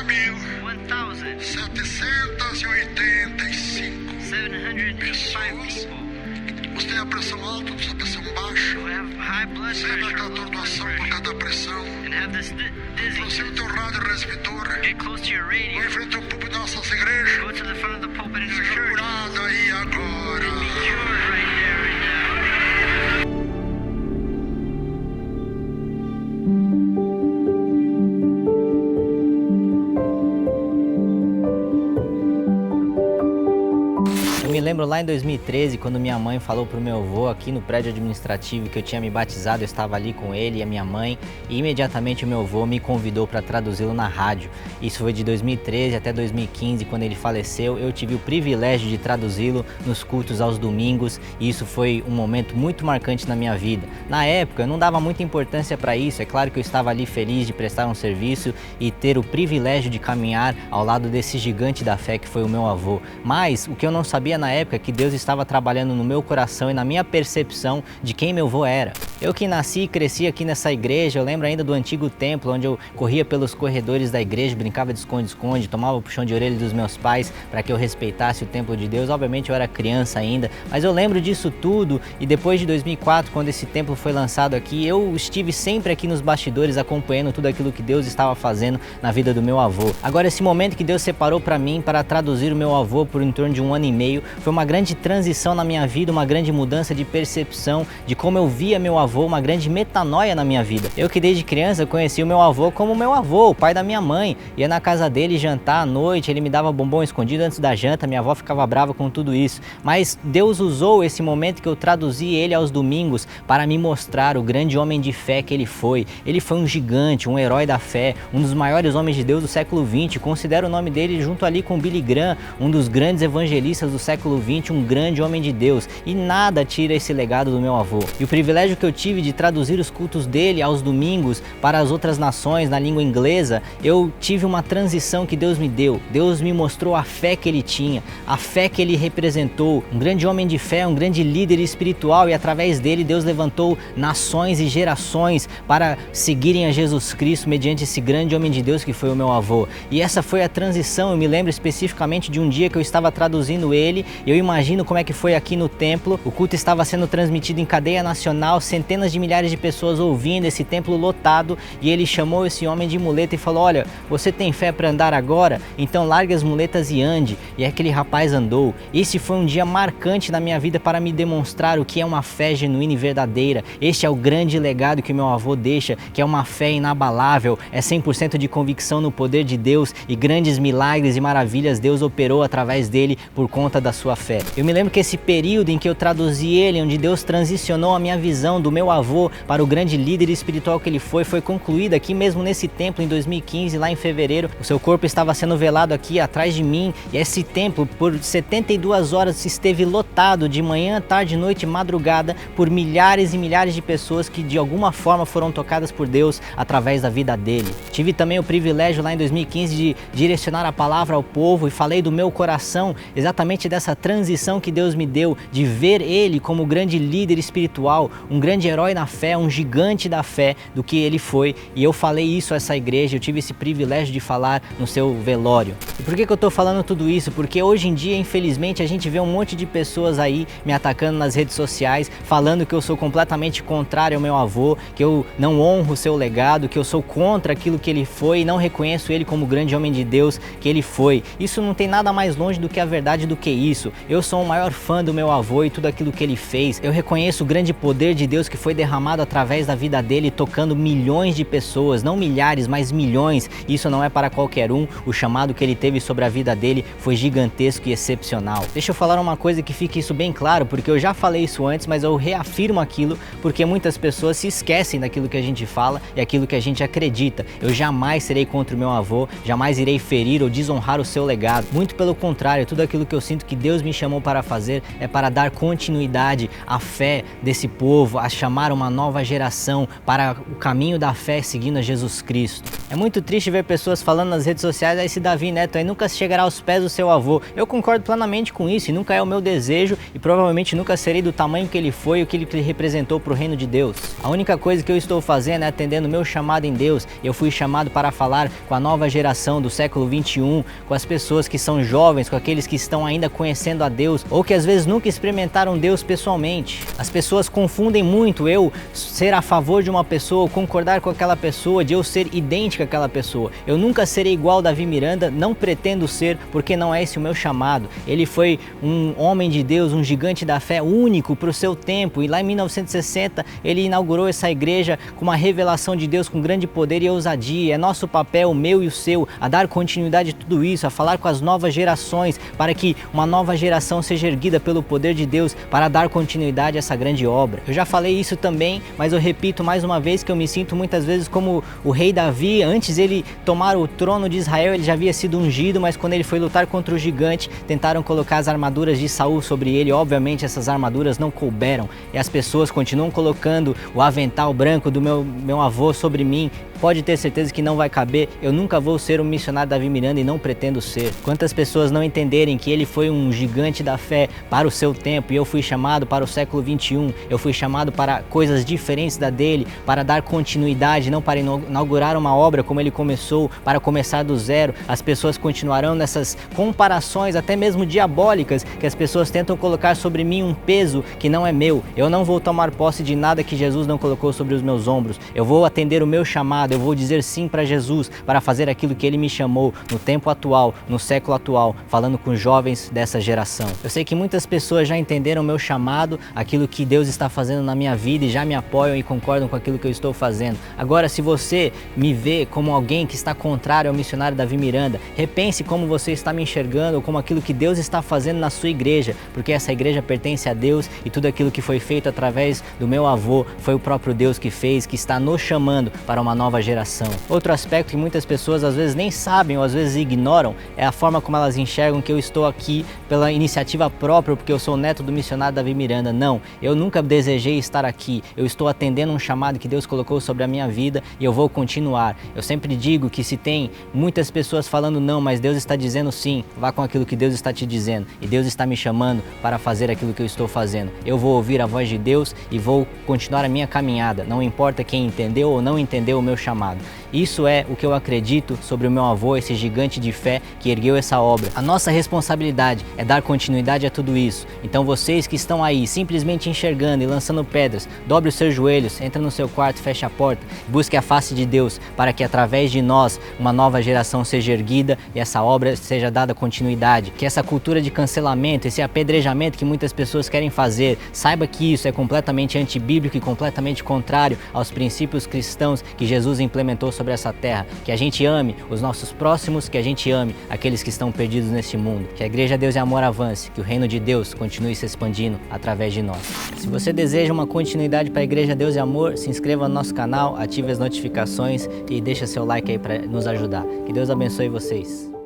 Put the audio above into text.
1.785 785 pessoas. Você tem a pressão alta, você tem a pressão baixa. who have high blood Sempre pressure, aquela low blood atordoação por pressure, causa da pressão. and have this Aproxima o dizziness. teu rádio receptor. Get close to your radio. Vai em frente ao púlpito das nossas igrejas. Go to the front of the pulpit in our Seja church. curado aí agora. Be cured right there, right now. Eu me lembro lá em 2013, quando minha mãe falou pro meu avô aqui no prédio administrativo que eu tinha me batizado, eu estava ali com ele e a minha mãe, e imediatamente o meu avô me convidou para traduzi-lo na rádio. Isso foi de 2013 até 2015, quando ele faleceu. Eu tive o privilégio de traduzi-lo nos cultos aos domingos, e isso foi um momento muito marcante na minha vida. Na época, eu não dava muita importância para isso, é claro que eu estava ali feliz de prestar um serviço e ter o privilégio de caminhar ao lado desse gigante da fé que foi o meu avô. Mas o que eu não sabia na época é que Deus estava trabalhando no meu coração e na minha percepção de quem meu avô era. Eu que nasci e cresci aqui nessa igreja, eu lembro ainda do antigo templo, onde eu corria pelos corredores da igreja, brincava de esconde-esconde, tomava o puxão de orelha dos meus pais para que eu respeitasse o templo de Deus. Obviamente eu era criança ainda, mas eu lembro disso tudo, e depois de 2004, quando esse templo foi lançado aqui, eu estive sempre aqui nos bastidores acompanhando tudo aquilo que Deus estava fazendo na vida do meu avô. Agora, esse momento que Deus separou para mim para traduzir o meu avô por em torno de 1 ano e meio, foi uma grande transição na minha vida, uma grande mudança de percepção de como eu via meu avô, uma grande metanoia na minha vida. Eu que desde criança conheci o meu avô como meu avô, o pai da minha mãe. Ia na casa dele jantar à noite, ele me dava bombom escondido antes da janta, minha avó ficava brava com tudo isso. Mas Deus usou esse momento que eu traduzi ele aos domingos para me mostrar o grande homem de fé que ele foi. Ele foi um gigante, um herói da fé, um dos maiores homens de Deus do século XX. Considero o nome dele junto ali com Billy Graham, um dos grandes evangelistas do século XX, um grande homem de Deus, e nada tira esse legado do meu avô. E o privilégio que eu tive de traduzir os cultos dele aos domingos para as outras nações na língua inglesa, eu tive uma transição que Deus me deu. Deus me mostrou a fé que ele tinha, a fé que ele representou, um grande homem de fé, um grande líder espiritual, e através dele Deus levantou nações e gerações para seguirem a Jesus Cristo mediante esse grande homem de Deus que foi o meu avô. E essa foi a transição. Eu me lembro especificamente de um dia que eu estava traduzindo ele. Eu imagino como é que foi aqui no templo. O culto estava sendo transmitido em cadeia nacional, centenas de milhares de pessoas ouvindo, esse templo lotado, e ele chamou esse homem de muleta e falou: olha, você tem fé para andar agora? Então largue as muletas e ande. E aquele rapaz andou. Esse foi um dia marcante na minha vida para me demonstrar o que é uma fé genuína e verdadeira. Este é o grande legado que meu avô deixa, que é uma fé inabalável, é 100% de convicção no poder de Deus, e grandes milagres e maravilhas Deus operou através dele por conta da sua fé. Eu me lembro que esse período em que eu traduzi ele, onde Deus transicionou a minha visão do meu avô para o grande líder espiritual que ele foi concluído aqui mesmo nesse templo em 2015, lá em fevereiro. O seu corpo estava sendo velado aqui atrás de mim, e esse templo por 72 horas esteve lotado de manhã, tarde, noite e madrugada por milhares e milhares de pessoas que de alguma forma foram tocadas por Deus através da vida dele. Tive também o privilégio lá em 2015 de direcionar a palavra ao povo, e falei do meu coração exatamente dessa transição que Deus me deu, de ver ele como grande líder espiritual, um grande herói na fé, um gigante da fé do que ele foi. E eu falei isso a essa igreja, eu tive esse privilégio de falar no seu velório. E por que eu tô falando tudo isso? Porque hoje em dia, infelizmente, a gente vê um monte de pessoas aí me atacando nas redes sociais, falando que eu sou completamente contrário ao meu avô, que eu não honro o seu legado, que eu sou contra aquilo que ele foi e não reconheço ele como o grande homem de Deus que ele foi. Isso não tem nada mais longe do que a verdade do que isso. Eu sou o maior fã do meu avô e tudo aquilo que ele fez. Eu reconheço o grande poder de Deus que foi derramado através da vida dele, tocando milhões de pessoas, não milhares, mas milhões. Isso não é para qualquer um. O chamado que ele teve sobre a vida dele foi gigantesco e excepcional. Deixa eu falar uma coisa que fique isso bem claro, porque eu já falei isso antes, mas eu reafirmo aquilo, porque muitas pessoas se esquecem daquilo que a gente fala e aquilo que a gente acredita. Eu jamais serei contra o meu avô, jamais irei ferir ou desonrar o seu legado. Muito pelo contrário, tudo aquilo que eu sinto que Deus me chamou para fazer é para dar continuidade à fé desse povo, chamar uma nova geração para o caminho da fé seguindo a Jesus Cristo. É muito triste ver pessoas falando nas redes sociais, esse Davi Neto aí nunca chegará aos pés do seu avô. Eu concordo plenamente com isso e nunca é o meu desejo e provavelmente nunca serei do tamanho que ele foi e o que ele representou para o reino de Deus. A única coisa que eu estou fazendo é atendendo o meu chamado em Deus. Eu fui chamado para falar com a nova geração do século 21, com as pessoas que são jovens, com aqueles que estão ainda conhecendo a Deus ou que às vezes nunca experimentaram Deus pessoalmente. As pessoas confundem muito eu ser a favor de uma pessoa ou concordar com aquela pessoa, de eu ser idêntico àquela pessoa. Eu nunca serei igual Davi Miranda, não pretendo ser, porque não é esse o meu chamado. Ele foi um homem de Deus, um gigante da fé único para o seu tempo, e lá em 1960 ele inaugurou essa igreja com uma revelação de Deus com grande poder e ousadia. É nosso papel, o meu e o seu, a dar continuidade a tudo isso, a falar com as novas gerações para que uma nova geração seja erguida pelo poder de Deus para dar continuidade a essa grande obra. Eu já falei isso também, mas eu repito mais uma vez que eu me sinto muitas vezes como o rei Davi. Antes ele tomar o trono de Israel, ele já havia sido ungido, mas quando ele foi lutar contra o gigante, tentaram colocar as armaduras de Saul sobre ele. Obviamente essas armaduras não couberam e as pessoas continuam colocando o avental branco do meu avô sobre mim. Pode ter certeza que não vai caber. Eu nunca vou ser um missionário Davi Miranda e não pretendo ser. Quantas pessoas não entenderem que ele foi um gigante da fé para o seu tempo e eu fui chamado para o século 21, eu fui chamado para coisas diferentes da dele, para dar continuidade, não para inaugurar uma obra como ele começou, para começar do zero. As pessoas continuarão nessas comparações, até mesmo diabólicas, que as pessoas tentam colocar sobre mim um peso que não é meu. Eu não vou tomar posse de nada que Jesus não colocou sobre os meus ombros. Eu vou atender o meu chamado. Eu vou dizer sim para Jesus, para fazer aquilo que Ele me chamou no tempo atual, no século atual, falando com jovens dessa geração. Eu sei que muitas pessoas já entenderam o meu chamado, aquilo que Deus está fazendo na minha vida e já me apoiam e concordam com aquilo que eu estou fazendo. Agora, se você me vê como alguém que está contrário ao missionário Davi Miranda, repense como você está me enxergando ou como aquilo que Deus está fazendo na sua igreja, porque essa igreja pertence a Deus e tudo aquilo que foi feito através do meu avô foi o próprio Deus que fez, que está nos chamando para uma nova geração. Outro aspecto que muitas pessoas às vezes nem sabem ou às vezes ignoram é a forma como elas enxergam que eu estou aqui pela iniciativa própria, porque eu sou neto do missionário Davi Miranda. Não, eu nunca desejei estar aqui. Eu estou atendendo um chamado que Deus colocou sobre a minha vida e eu vou continuar. Eu sempre digo que se tem muitas pessoas falando não, mas Deus está dizendo sim, vá com aquilo que Deus está te dizendo e Deus está me chamando para fazer aquilo que eu estou fazendo. Eu vou ouvir a voz de Deus e vou continuar a minha caminhada, não importa quem entendeu ou não entendeu o meu chamado. Isso é o que eu acredito sobre o meu avô, esse gigante de fé que ergueu essa obra. A nossa responsabilidade é dar continuidade a tudo isso. Então vocês que estão aí simplesmente enxergando e lançando pedras, dobre os seus joelhos, entra no seu quarto, feche a porta, busque a face de Deus para que através de nós uma nova geração seja erguida e essa obra seja dada continuidade. Que essa cultura de cancelamento, esse apedrejamento que muitas pessoas querem fazer, saiba que isso é completamente antibíblico e completamente contrário aos princípios cristãos que Jesus implementou sobre essa terra. Que a gente ame os nossos próximos, que a gente ame aqueles que estão perdidos neste mundo. Que a Igreja Deus e Amor avance, que o reino de Deus continue se expandindo através de nós. Se você deseja uma continuidade para a Igreja Deus e Amor, se inscreva no nosso canal, ative as notificações e deixa seu like aí para nos ajudar. Que Deus abençoe vocês.